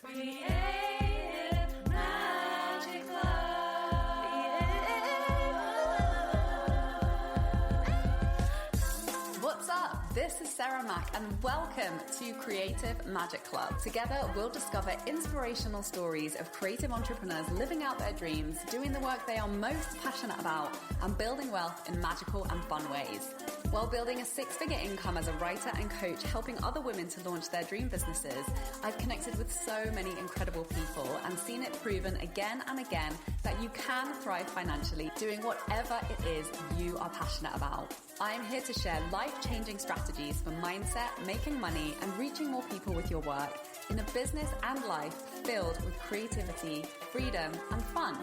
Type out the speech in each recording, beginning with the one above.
Creative Magic Club. What's up? This is Sarah Mack and welcome to Creative Magic Club. Together, we'll discover inspirational stories of creative entrepreneurs living out their dreams, doing the work they are most passionate about, and building wealth in magical and fun ways. While building a six-figure income as a writer and coach, helping other women to launch their dream businesses, I've connected with so many incredible people and seen it proven again and again that you can thrive financially doing whatever it is you are passionate about. I'm here to share life-changing strategies for mindset, making money, and reaching more people with your work in a business and life filled with creativity, freedom, and fun.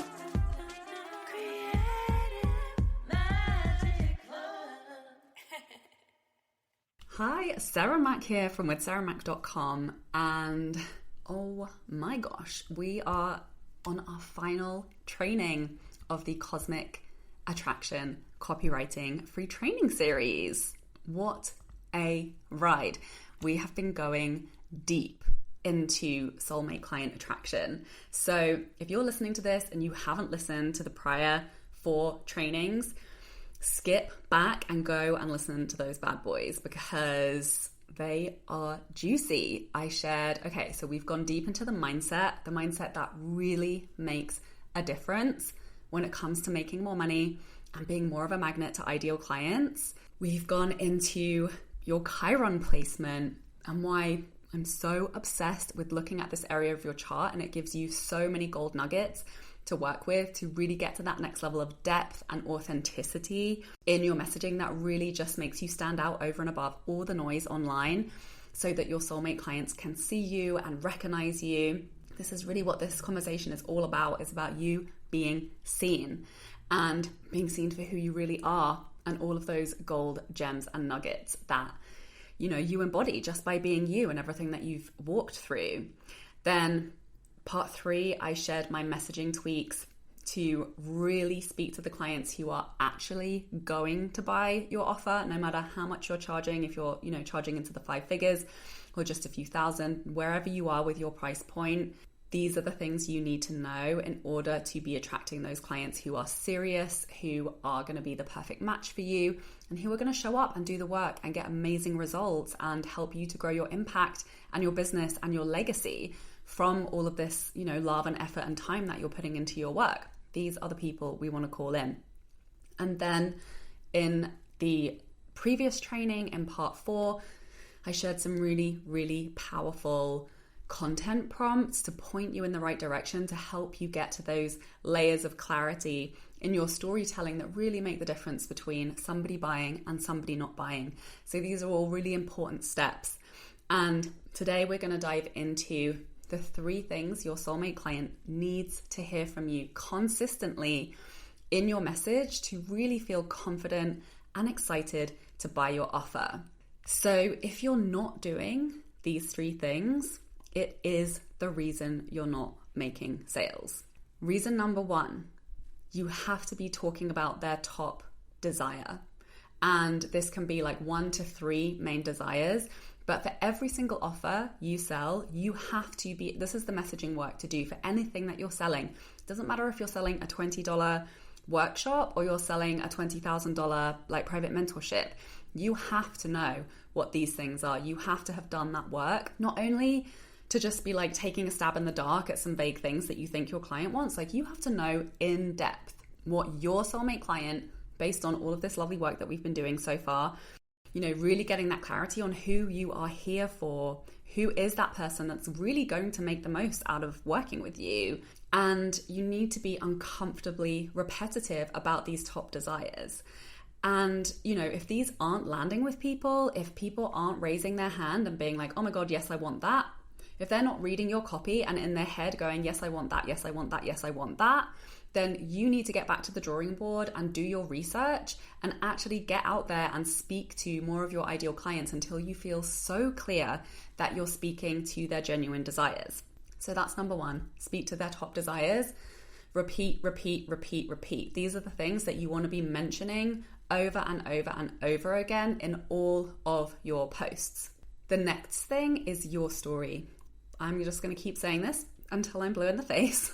Hi, Sarah Mack here from withsarahmack.com, and oh my gosh, we are on our final training of the Cosmic Attraction Copywriting free training series. What a ride. We have been going deep into soulmate client attraction. So if you're listening to this and you haven't listened to the prior 4 trainings, skip back and go and listen to those bad boys because they are juicy. I shared, okay, so we've gone deep into the mindset that really makes a difference when it comes to making more money and being more of a magnet to ideal clients. We've gone into your Chiron placement and why I'm so obsessed with looking at this area of your chart, and it gives you so many gold nuggets to work with to really get to that next level of depth and authenticity in your messaging that really just makes you stand out over and above all the noise online so that your soulmate clients can see you and recognize you. This is really what this conversation is all about. It's about you being seen and being seen for who you really are and all of those gold gems and nuggets that you embody just by being you and everything that you've walked through. Then part 3, I shared my messaging tweaks to really speak to the clients who are actually going to buy your offer, no matter how much you're charging, if you're, charging into the 5 figures or just a few thousand, wherever you are with your price point. These are the things you need to know in order to be attracting those clients who are serious, who are going to be the perfect match for you, and who are going to show up and do the work and get amazing results and help you to grow your impact and your business and your legacy from all of this, love and effort and time that you're putting into your work. These are the people we want to call in. And then in the previous training in part 4, I shared some really, really powerful content prompts to point you in the right direction to help you get to those layers of clarity in your storytelling that really make the difference between somebody buying and somebody not buying. So these are all really important steps. And today we're going to dive into the 3 things your soulmate client needs to hear from you consistently in your message to really feel confident and excited to buy your offer. So if you're not doing these 3 things, it is the reason you're not making sales. Reason number 1, you have to be talking about their top desire. And this can be like 1 to 3 main desires. But for every single offer you sell, you have to be, this is the messaging work to do for anything that you're selling. It doesn't matter if you're selling a $20 workshop or you're selling a $20,000 private mentorship. You have to know what these things are. You have to have done that work, not only to just be taking a stab in the dark at some vague things that you think your client wants. You have to know in depth what your soulmate client, based on all of this lovely work that we've been doing so far, really getting that clarity on who you are here for, who is that person that's really going to make the most out of working with you. And you need to be uncomfortably repetitive about these top desires. And, if these aren't landing with people, if people aren't raising their hand and being like, oh my God, yes, I want that. If they're not reading your copy and in their head going, yes, I want that, yes, I want that, yes, I want that, then you need to get back to the drawing board and do your research and actually get out there and speak to more of your ideal clients until you feel so clear that you're speaking to their genuine desires. So that's number 1, speak to their top desires. Repeat, repeat, repeat, repeat. These are the things that you want to be mentioning over and over and over again in all of your posts. The next thing is your story. I'm just going to keep saying this until I'm blue in the face.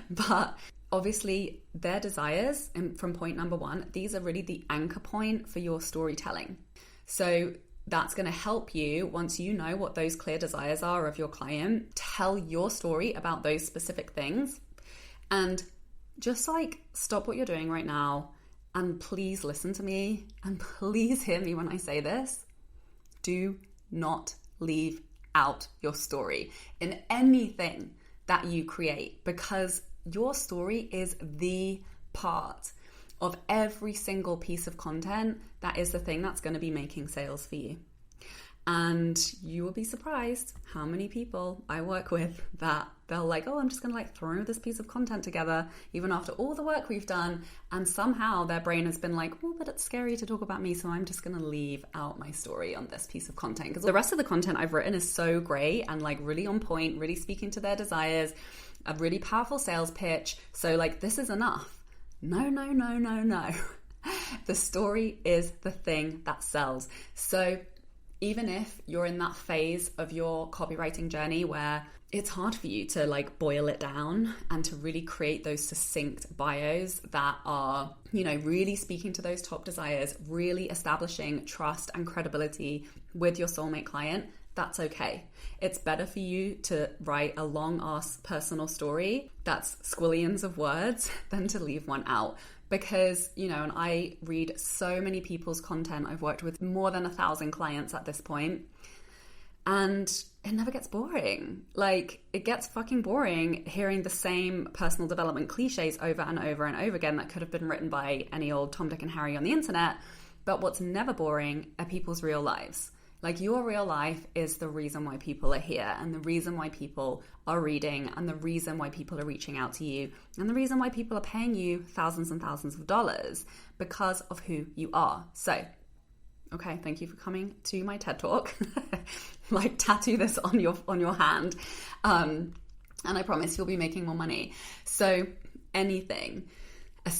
But obviously their desires, and from point number one, these are really the anchor point for your storytelling. So that's going to help you, once you know what those clear desires are of your client, tell your story about those specific things. And just like stop what you're doing right now and please listen to me and please hear me when I say this. Do not leave out your story in anything that you create, because your story is the part of every single piece of content that is the thing that's going to be making sales for you. And you will be surprised how many people I work with that they'll like, oh, I'm just going to like throw this piece of content together, even after all the work we've done. And somehow their brain has been like, oh, but it's scary to talk about me, so I'm just going to leave out my story on this piece of content. Because the rest of the content I've written is so great and like really on point, really speaking to their desires, a really powerful sales pitch. So like, this is enough. No. The story is the thing that sells. So even if you're in that phase of your copywriting journey where it's hard for you to like boil it down and to really create those succinct bios that are, you know, really speaking to those top desires, really establishing trust and credibility with your soulmate client, that's okay. It's better for you to write a long ass personal story that's squillions of words than to leave one out. Because, you know, and I read so many people's content. I've worked with more than 1,000 clients at this point, and it never gets boring. Like, it gets fucking boring hearing the same personal development cliches over and over and over again that could have been written by any old Tom, Dick and Harry on the internet. But what's never boring are people's real lives. Like, your real life is the reason why people are here, and the reason why people are reading, and the reason why people are reaching out to you, and the reason why people are paying you thousands and thousands of dollars, because of who you are. So, okay, thank you for coming to my TED Talk. Like, tattoo this on your hand. And I promise you'll be making more money. So anything,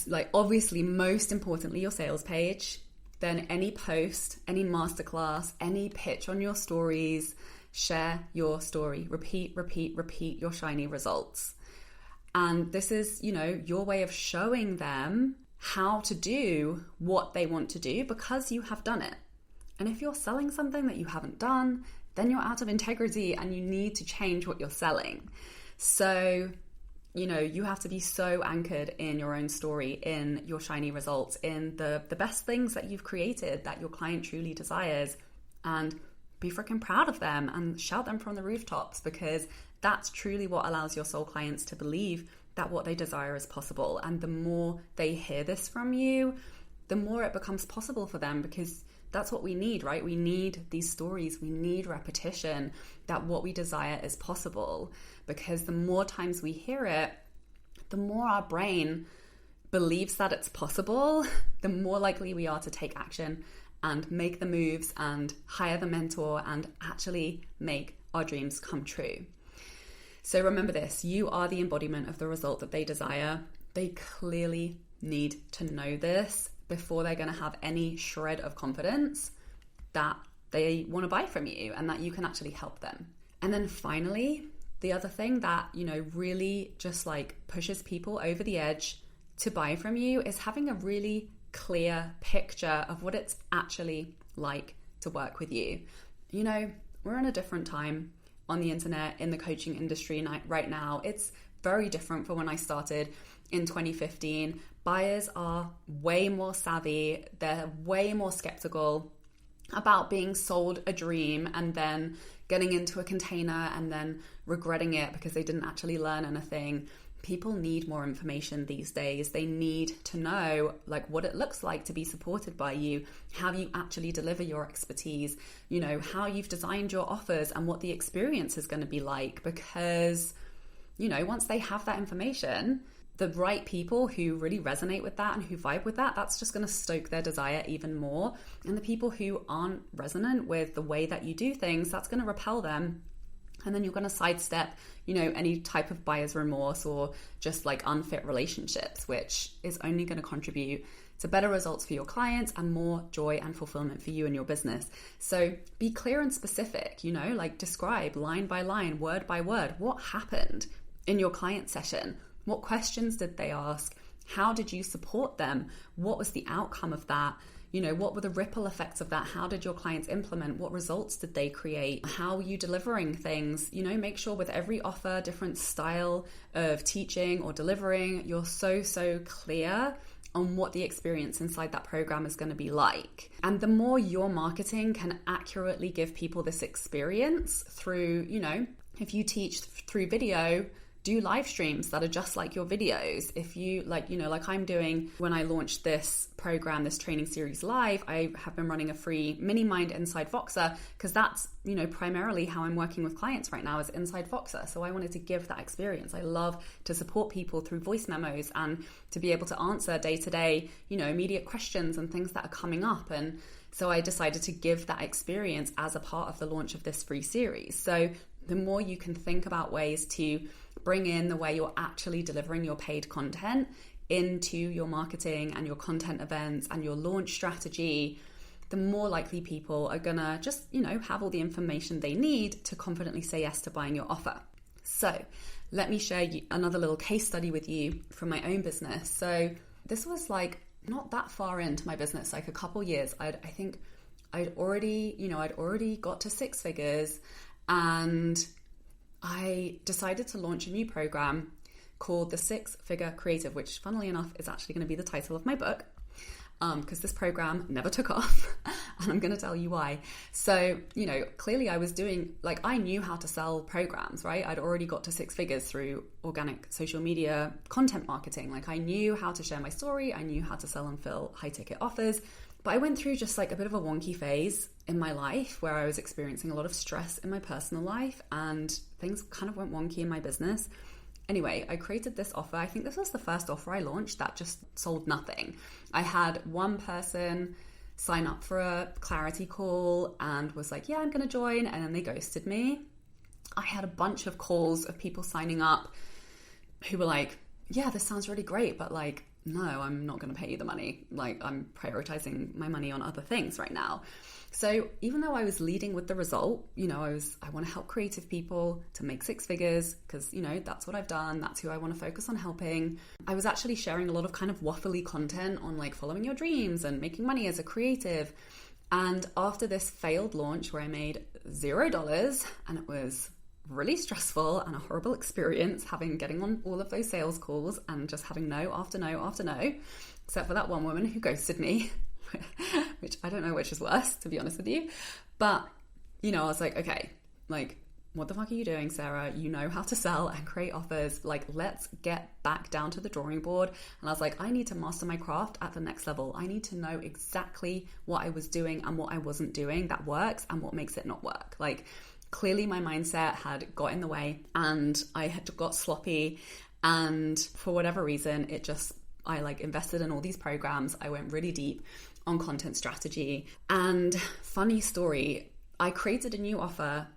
like obviously, most importantly, your sales page, then any post, any masterclass, any pitch on your stories, share your story, repeat your shiny results. And this is, you know, your way of showing them how to do what they want to do because you have done it. And if you're selling something that you haven't done, then you're out of integrity and you need to change what you're selling. So, you know, you have to be so anchored in your own story, in your shiny results, in the best things that you've created that your client truly desires, and be freaking proud of them and shout them from the rooftops, because that's truly what allows your soul clients to believe that what they desire is possible. And the more they hear this from you, the more it becomes possible for them, because that's what we need, right? We need these stories. We need repetition that what we desire is possible, because the more times we hear it, the more our brain believes that it's possible, the more likely we are to take action and make the moves and hire the mentor and actually make our dreams come true. So remember this, you are the embodiment of the result that they desire. They clearly need to know this before they're going to have any shred of confidence that they want to buy from you and that you can actually help them. And then finally, the other thing that, you know, really just like pushes people over the edge to buy from you is having a really clear picture of what it's actually like to work with you. You know, we're in a different time on the internet, in the coaching industry right now. It's very different from when I started in 2015. Buyers are way more savvy. They're way more skeptical about being sold a dream and then getting into a container and then regretting it because they didn't actually learn anything. People need more information these days. They need to know like what it looks like to be supported by you, how you actually deliver your expertise, you know, how you've designed your offers and what the experience is going to be like. Because, you know, once they have that information, the right people who really resonate with that and who vibe with that, that's just going to stoke their desire even more. And the people who aren't resonant with the way that you do things, that's going to repel them. And then you're going to sidestep, you know, any type of buyer's remorse or just like unfit relationships, which is only going to contribute to better results for your clients and more joy and fulfillment for you and your business. So be clear and specific, like describe line by line, word by word, what happened in your client session? What questions did they ask? How did you support them? What was the outcome of that? What were the ripple effects of that? How did your clients implement? What results did they create? How are you delivering things? Make sure with every offer, different style of teaching or delivering, you're so clear on what the experience inside that program is going to be like. And the more your marketing can accurately give people this experience through, if you teach through video, do live streams that are just like your videos. If you like I'm doing when I launched this program, this training series live, I have been running a free mini mind inside Voxer because that's, primarily how I'm working with clients right now is inside Voxer. So I wanted to give that experience. I love to support people through voice memos and to be able to answer day-to-day, immediate questions and things that are coming up. And so I decided to give that experience as a part of the launch of this free series. So the more you can think about ways to bring in the way you're actually delivering your paid content into your marketing and your content events and your launch strategy, the more likely people are gonna just, have all the information they need to confidently say yes to buying your offer. So let me share another little case study with you from my own business. So this was not that far into my business, a couple years. I'd already got to 6 figures, and I decided to launch a new program called the 6-Figure Creative, which funnily enough is actually going to be the title of my book, because this program never took off, and I'm going to tell you why. So, clearly I was doing, I knew how to sell programs, right? I'd already got to 6 figures through organic social media content marketing. I knew how to share my story. I knew how to sell and fill high ticket offers. But I went through just a bit of a wonky phase in my life where I was experiencing a lot of stress in my personal life and things kind of went wonky in my business. Anyway, I created this offer. I think this was the first offer I launched that just sold nothing. I had one person sign up for a clarity call and was like, yeah, I'm going to join. And then they ghosted me. I had a bunch of calls of people signing up who were like, yeah, this sounds really great, but no, I'm not going to pay you the money. I'm prioritizing my money on other things right now. So even though I was leading with the result, I want to help creative people to make 6 figures because, that's what I've done. That's who I want to focus on helping. I was actually sharing a lot of kind of waffly content on following your dreams and making money as a creative. And after this failed launch where I made $0 and it was really stressful and a horrible experience getting on all of those sales calls and just having no after no after no, except for that one woman who ghosted me, which I don't know which is worse, to be honest with you. But, I was like, okay, what the fuck are you doing, Sarah? You know how to sell and create offers. Let's get back down to the drawing board. And I was like, I need to master my craft at the next level. I need to know exactly what I was doing and what I wasn't doing that works and what makes it not work. Clearly my mindset had got in the way and I had got sloppy, and for whatever reason I invested in all these programs. I went really deep on content strategy, and funny story, I created a new offer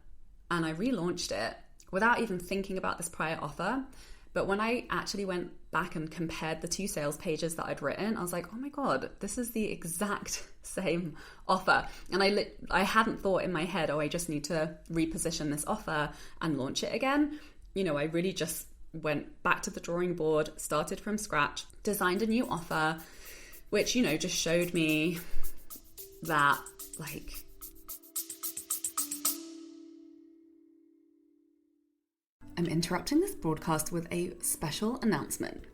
and I relaunched it without even thinking about this prior offer. But when I actually went back and compared the 2 sales pages that I'd written, I was like, oh my God, this is the exact same offer. And I hadn't thought in my head, I just need to reposition this offer and launch it again. I really just went back to the drawing board, started from scratch, designed a new offer, which, just showed me that I'm interrupting this broadcast with a special announcement.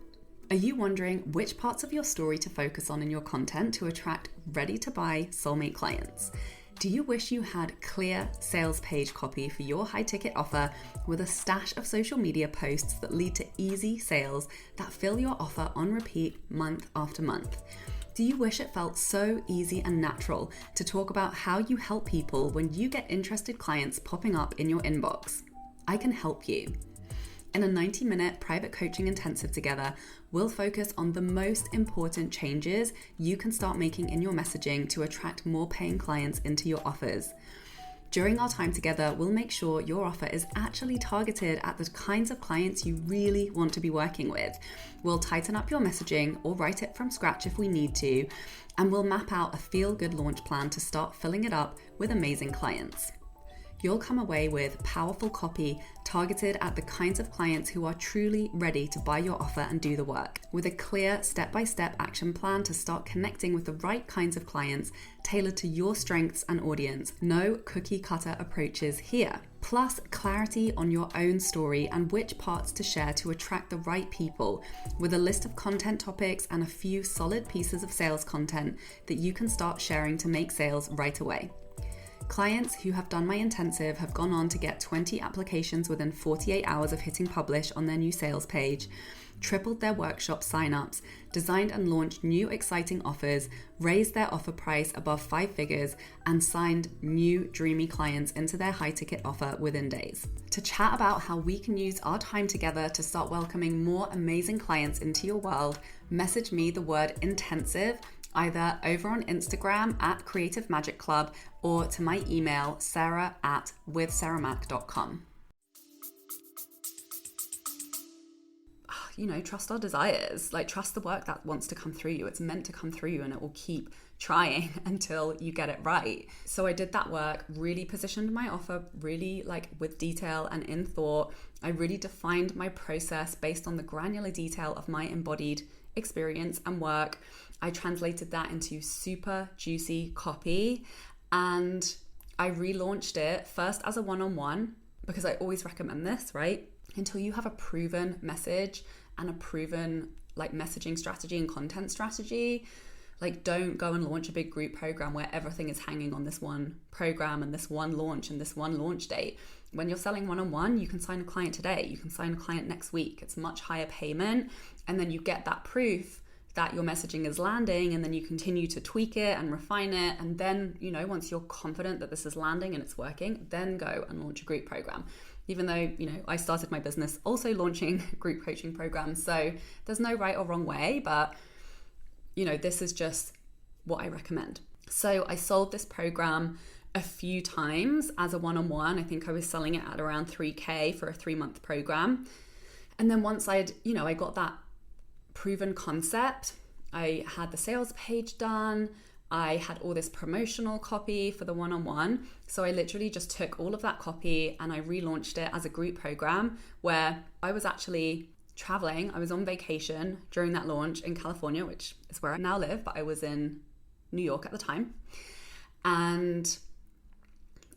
Are you wondering which parts of your story to focus on in your content to attract ready-to-buy soulmate clients? Do you wish you had clear sales page copy for your high-ticket offer with a stash of social media posts that lead to easy sales that fill your offer on repeat month after month? Do you wish it felt so easy and natural to talk about how you help people when you get interested clients popping up in your inbox? I can help you. In a 90-minute private coaching intensive together, we'll focus on the most important changes you can start making in your messaging to attract more paying clients into your offers. During our time together, we'll make sure your offer is actually targeted at the kinds of clients you really want to be working with. We'll tighten up your messaging or write it from scratch if we need to, and we'll map out a feel-good launch plan to start filling it up with amazing clients. You'll come away with powerful copy targeted at the kinds of clients who are truly ready to buy your offer and do the work, with a clear step-by-step action plan to start connecting with the right kinds of clients tailored to your strengths and audience. No cookie-cutter approaches here. Plus, clarity on your own story and which parts to share to attract the right people, with a list of content topics and a few solid pieces of sales content that you can start sharing to make sales right away. Clients who have done my intensive have gone on to get 20 applications within 48 hours of hitting publish on their new sales page, tripled their workshop signups, designed and launched new exciting offers, raised their offer price above 5 figures, and signed new dreamy clients into their high-ticket offer within days. To chat about how we can use our time together to start welcoming more amazing clients into your world, message me the word intensive either over on Instagram at Creative Magic Club or to my email, sarah@withsarahmac.com. Trust our desires, trust the work that wants to come through you. It's meant to come through you and it will keep trying until you get it right. So I did that work, really positioned my offer really with detail and in thought. I really defined my process based on the granular detail of my embodied experience and work. I translated that into super juicy copy and I relaunched it first as a one-on-one because I always recommend this, right? Until you have a proven message and a proven messaging strategy and content strategy, don't go and launch a big group program where everything is hanging on this one program and this one launch and this one launch date. When you're selling one-on-one, you can sign a client today, you can sign a client next week. It's much higher payment, and then you get that proof that your messaging is landing, and then you continue to tweak it and refine it, and then once you're confident that this is landing and it's working, then go and launch a group program. Even though I started my business also launching group coaching programs, so there's no right or wrong way, but this is just what I recommend. So I sold this program a few times as a one-on-one. I think I was selling it at around $3,000 for a 3-month program. And then once I got that proven concept, I had the sales page done, I had all this promotional copy for the one-on-one. So I literally just took all of that copy and I relaunched it as a group program where I was actually traveling. I was on vacation during that launch in California, which is where I now live, but I was in New York at the time. And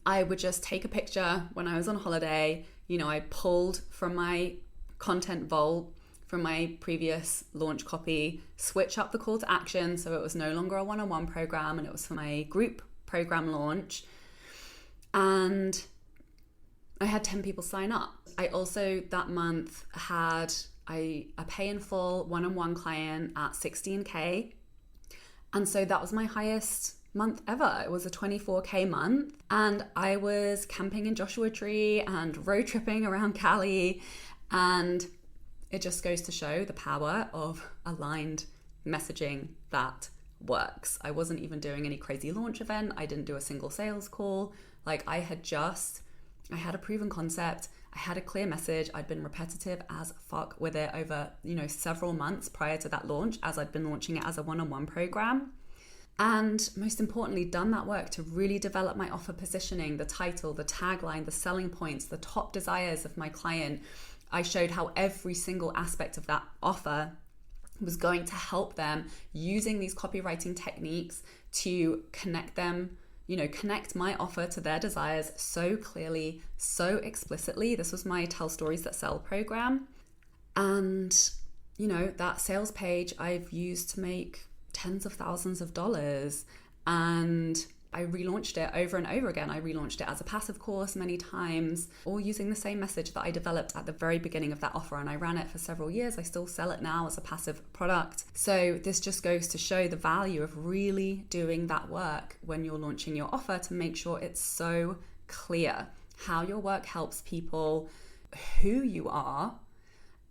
I would just take a picture when I was on holiday. I pulled from my content vault from my previous launch copy, switch up the call to action so it was no longer a one-on-one program and it was for my group program launch. And I had 10 people sign up. I also that month had a pay in full one-on-one client at $16,000. And so that was my highest month ever. It was a $24,000 month. And I was camping in Joshua Tree and road tripping around Cali. And it just goes to show the power of aligned messaging that works. I wasn't even doing any crazy launch event. I didn't do a single sales call. I had a proven concept. I had a clear message. I'd been repetitive as fuck with it over, several months prior to that launch as I'd been launching it as a one-on-one program. And most importantly, done that work to really develop my offer positioning, the title, the tagline, the selling points, the top desires of my client. I showed how every single aspect of that offer was going to help them using these copywriting techniques to connect them, connect my offer to their desires so clearly, so explicitly. This was my Tell Stories That Sell program. And, that sales page I've used to make tens of thousands of dollars. And I relaunched it over and over again. I relaunched it as a passive course many times, all using the same message that I developed at the very beginning of that offer. And I ran it for several years. I still sell it now as a passive product. So this just goes to show the value of really doing that work when you're launching your offer to make sure it's so clear how your work helps people, who you are,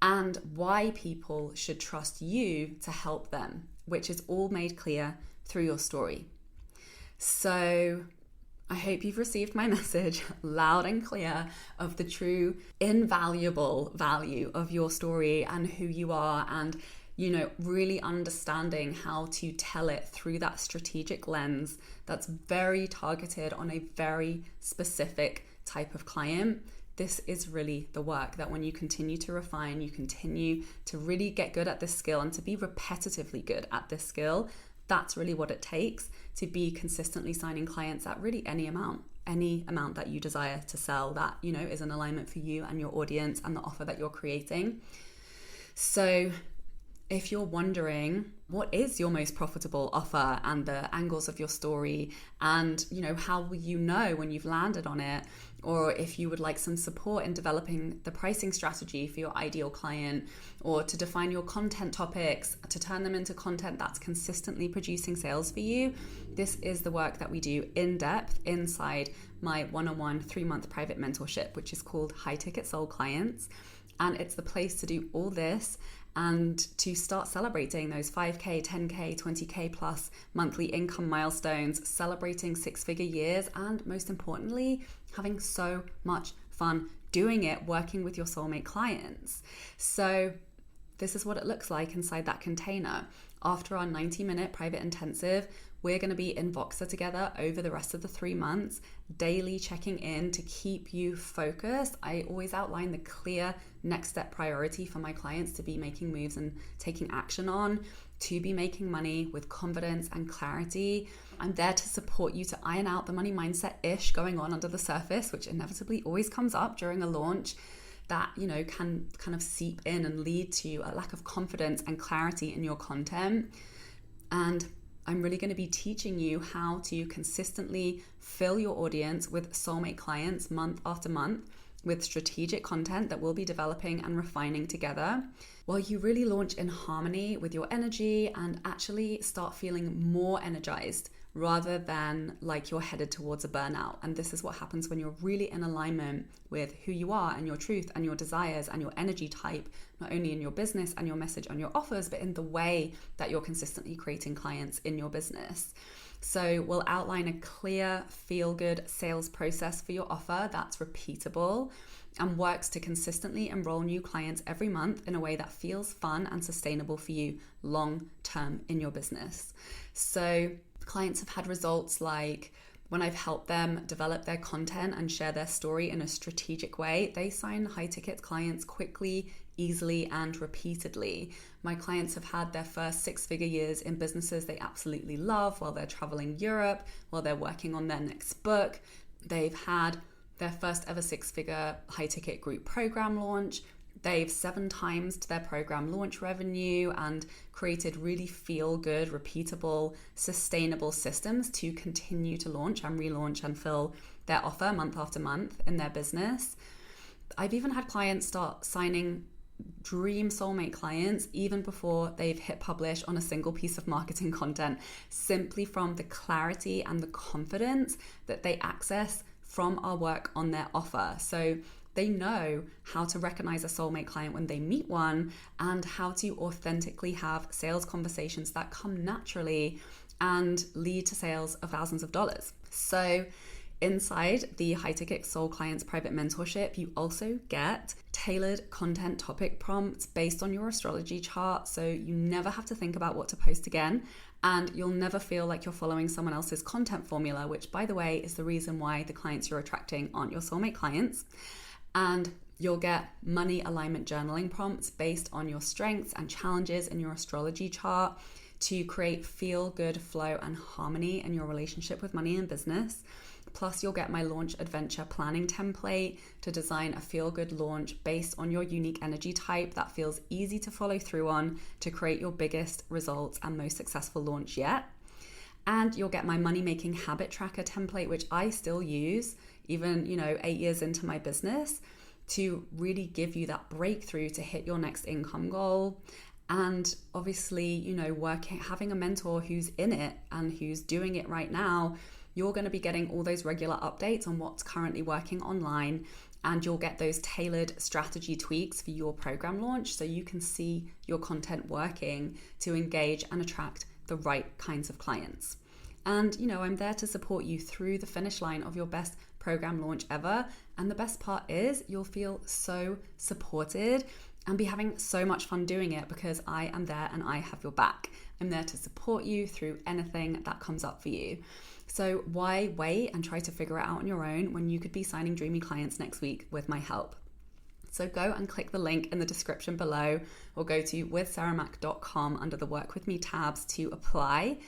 and why people should trust you to help them, which is all made clear through your story. So I hope you've received my message loud and clear of the true invaluable value of your story and who you are, and really understanding how to tell it through that strategic lens that's very targeted on a very specific type of client. This is really the work that when you continue to refine, you continue to really get good at this skill and to be repetitively good at this skill. That's really what it takes to be consistently signing clients at really any amount that you desire to sell that, is in alignment for you and your audience and the offer that you're creating. So if you're wondering what is your most profitable offer and the angles of your story, and how will you know when you've landed on it, or if you would like some support in developing the pricing strategy for your ideal client, or to define your content topics to turn them into content that's consistently producing sales for you, this is the work that we do in depth inside my one-on-one 3-month private mentorship, which is called High Ticket Soul Clients. And it's the place to do all this and to start celebrating those 5K, 10K, 20K plus monthly income milestones, celebrating 6-figure years, and most importantly, having so much fun doing it, working with your soulmate clients. So this is what it looks like inside that container. After our 90-minute private intensive, we're going to be in Voxer together over the rest of the 3 months, daily checking in to keep you focused. I always outline the clear next step priority for my clients to be making moves and taking action on, to be making money with confidence and clarity. I'm there to support you to iron out the money mindset-ish going on under the surface, which inevitably always comes up during a launch that, can kind of seep in and lead to a lack of confidence and clarity in your content. And I'm really going to be teaching you how to consistently fill your audience with soulmate clients month after month with strategic content that we'll be developing and refining together, while you really launch in harmony with your energy and actually start feeling more energized rather than like you're headed towards a burnout. And this is what happens when you're really in alignment with who you are and your truth and your desires and your energy type, not only in your business and your message on your offers, but in the way that you're consistently creating clients in your business. So we'll outline a clear, feel-good sales process for your offer that's repeatable and works to consistently enroll new clients every month in a way that feels fun and sustainable for you long-term in your business. So clients have had results like when I've helped them develop their content and share their story in a strategic way, they sign high-ticket clients quickly, easily, and repeatedly. My clients have had their first 6-figure years in businesses they absolutely love while they're traveling Europe, while they're working on their next book. They've had their first ever 6-figure high-ticket group program launch. They've 7 times their program launch revenue and created really feel-good, repeatable, sustainable systems to continue to launch and relaunch and fill their offer month after month in their business. I've even had clients start signing dream soulmate clients even before they've hit publish on a single piece of marketing content, simply from the clarity and the confidence that they access from our work on their offer. So they know how to recognize a soulmate client when they meet one and how to authentically have sales conversations that come naturally and lead to sales of thousands of dollars. So inside the High Ticket Soul Clients private mentorship, you also get tailored content topic prompts based on your astrology chart, so you never have to think about what to post again, and you'll never feel like you're following someone else's content formula, which, by the way, is the reason why the clients you're attracting aren't your soulmate clients. And you'll get money alignment journaling prompts based on your strengths and challenges in your astrology chart to create feel-good flow and harmony in your relationship with money and business. Plus, you'll get my launch adventure planning template to design a feel-good launch based on your unique energy type that feels easy to follow through on to create your biggest results and most successful launch yet. And you'll get my money-making habit tracker template, which I still use even, 8 years into my business, to really give you that breakthrough to hit your next income goal. And obviously, having a mentor who's in it and who's doing it right now, you're going to be getting all those regular updates on what's currently working online, and you'll get those tailored strategy tweaks for your program launch so you can see your content working to engage and attract the right kinds of clients. And, I'm there to support you through the finish line of your best program launch ever. And the best part is you'll feel so supported and be having so much fun doing it because I am there and I have your back. I'm there to support you through anything that comes up for you. So why wait and try to figure it out on your own when you could be signing dreamy clients next week with my help? So go and click the link in the description below or go to withsarahmac.com under the Work With Me tabs to apply.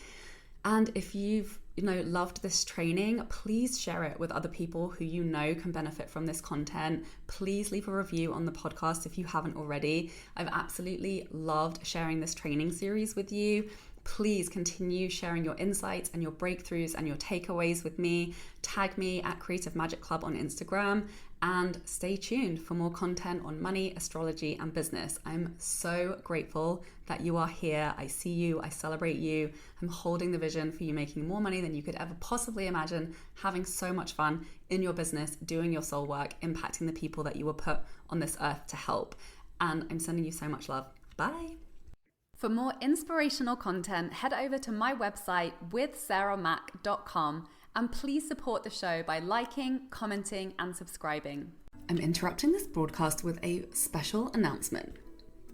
And if you've loved this training, please share it with other people who can benefit from this content. Please leave a review on the podcast if you haven't already. I've absolutely loved sharing this training series with you. Please continue sharing your insights and your breakthroughs and your takeaways with me. Tag me at Creative Magic Club on Instagram and stay tuned for more content on money, astrology, and business. I'm so grateful that you are here. I see you, I celebrate you. I'm holding the vision for you making more money than you could ever possibly imagine, having so much fun in your business, doing your soul work, impacting the people that you were put on this earth to help. And I'm sending you so much love. Bye. For more inspirational content, head over to my website withsarahmac.com and please support the show by liking, commenting, and subscribing. I'm interrupting this broadcast with a special announcement.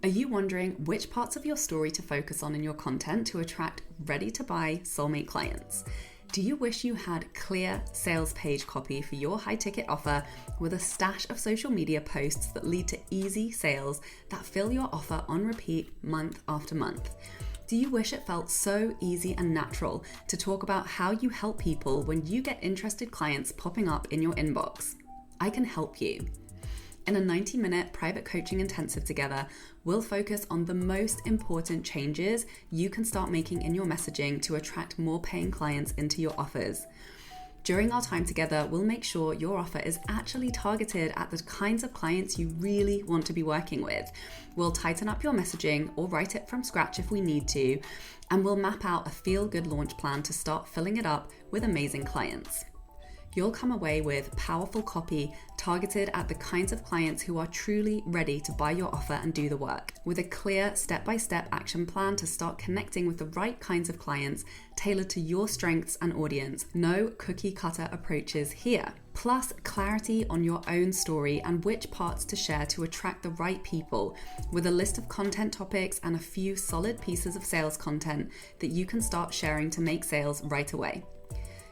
Are you wondering which parts of your story to focus on in your content to attract ready-to-buy soulmate clients? Do you wish you had clear sales page copy for your high-ticket offer with a stash of social media posts that lead to easy sales that fill your offer on repeat month after month? Do you wish it felt so easy and natural to talk about how you help people when you get interested clients popping up in your inbox? I can help you. In a 90-minute private coaching intensive together, we'll focus on the most important changes you can start making in your messaging to attract more paying clients into your offers. During our time together, we'll make sure your offer is actually targeted at the kinds of clients you really want to be working with. We'll tighten up your messaging or write it from scratch if we need to, and we'll map out a feel-good launch plan to start filling it up with amazing clients. You'll come away with powerful copy targeted at the kinds of clients who are truly ready to buy your offer and do the work, with a clear step-by-step action plan to start connecting with the right kinds of clients tailored to your strengths and audience. No cookie-cutter approaches here. Plus, clarity on your own story and which parts to share to attract the right people, with a list of content topics and a few solid pieces of sales content that you can start sharing to make sales right away.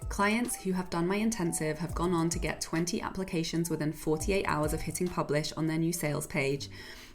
Clients who have done my intensive have gone on to get 20 applications within 48 hours of hitting publish on their new sales page,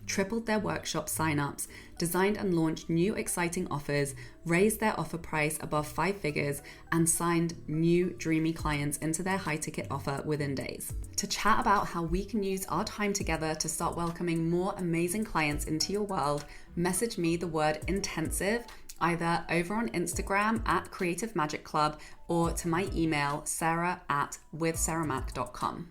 tripled their workshop signups, designed and launched new exciting offers, raised their offer price above 5 figures, and signed new dreamy clients into their high-ticket offer within days. To chat about how we can use our time together to start welcoming more amazing clients into your world, message me the word intensive either over on Instagram at Creative Magic Club or to my email sarah@withsarahmac.com.